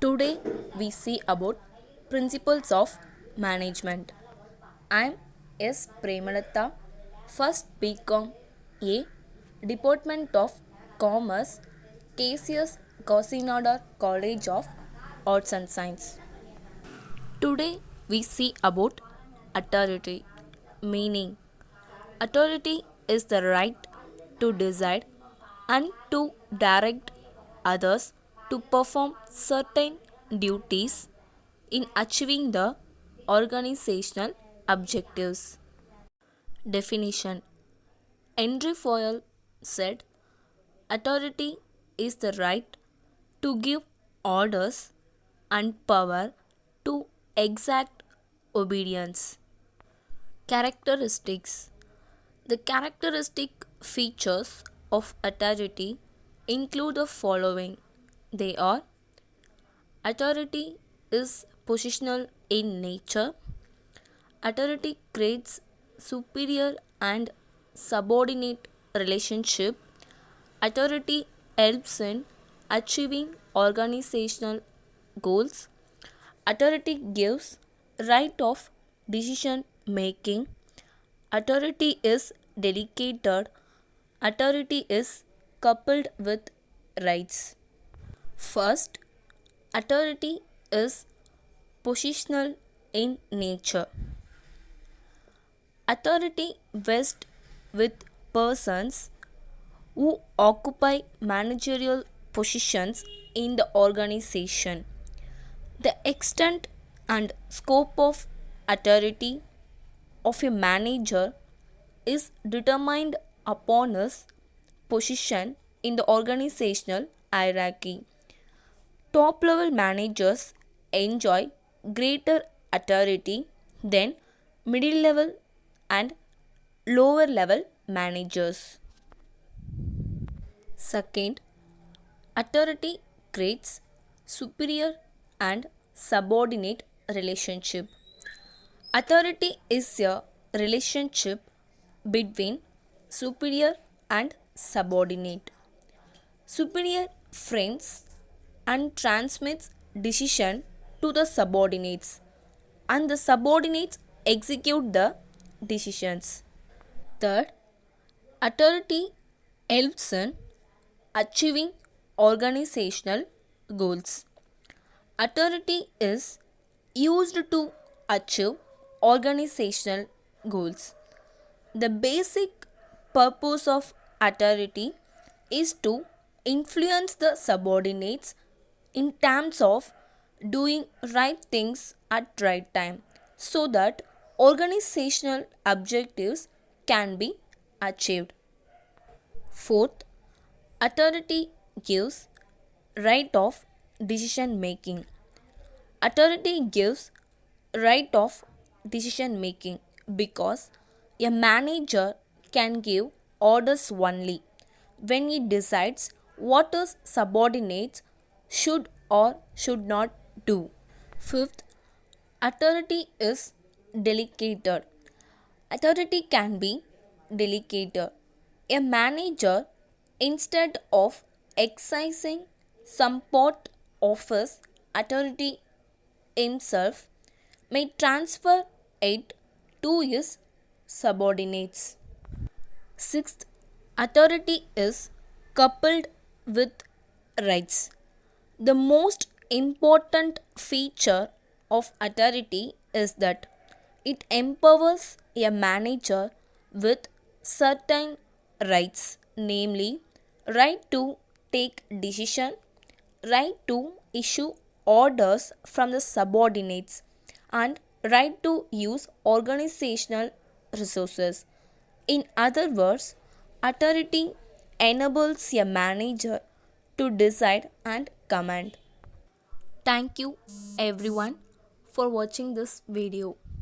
Today we see about principles of management. I am S. Premalatta, first BCom A, Department of Commerce, KCS Gossinada College of Arts and Science. Today we see about authority, meaning authority is the right to decide and to direct others to perform certain duties in achieving the organizational objectives. Definition: Henry Fayol said, authority is the right to give orders and power to exact obedience. Characteristics: The characteristic features of authority include the following. They are: authority is positional in nature. Authority creates superior and subordinate relationship. Authority helps in achieving organizational goals. Authority gives right of decision making. Authority is delegated. Authority is coupled with rights. First, authority is positional in nature. Authority vests with persons who occupy managerial positions in the organization. The extent and scope of authority of a manager is determined upon his position in the organizational hierarchy. Top level managers enjoy greater authority than middle level and lower level managers. Second, authority creates superior and subordinate relationship. Authority is a relationship between superior and subordinate. Superior frames and transmits decision to the subordinates, and the subordinates execute the decisions. Third, authority helps in achieving organizational goals. Authority is used to achieve organizational goals. The basic purpose of authority is to influence the subordinates in terms of doing right things at right time so that organizational objectives can be achieved. Fourth, authority gives right of decision making. Authority gives right of decision making because a manager can give orders only when he decides what his subordinates should or should not do. Fifth, authority is delegated. Authority can be delegated. A manager, instead of exercising some part of his authority himself, may transfer it to his subordinates. Sixth, authority is coupled with rights. The most important feature of authority is that it empowers a manager with certain rights, namely right to take decision, right to issue orders from the subordinates, and right to use organizational resources. In other words, authority enables a manager to decide and command. Thank you everyone for watching this video.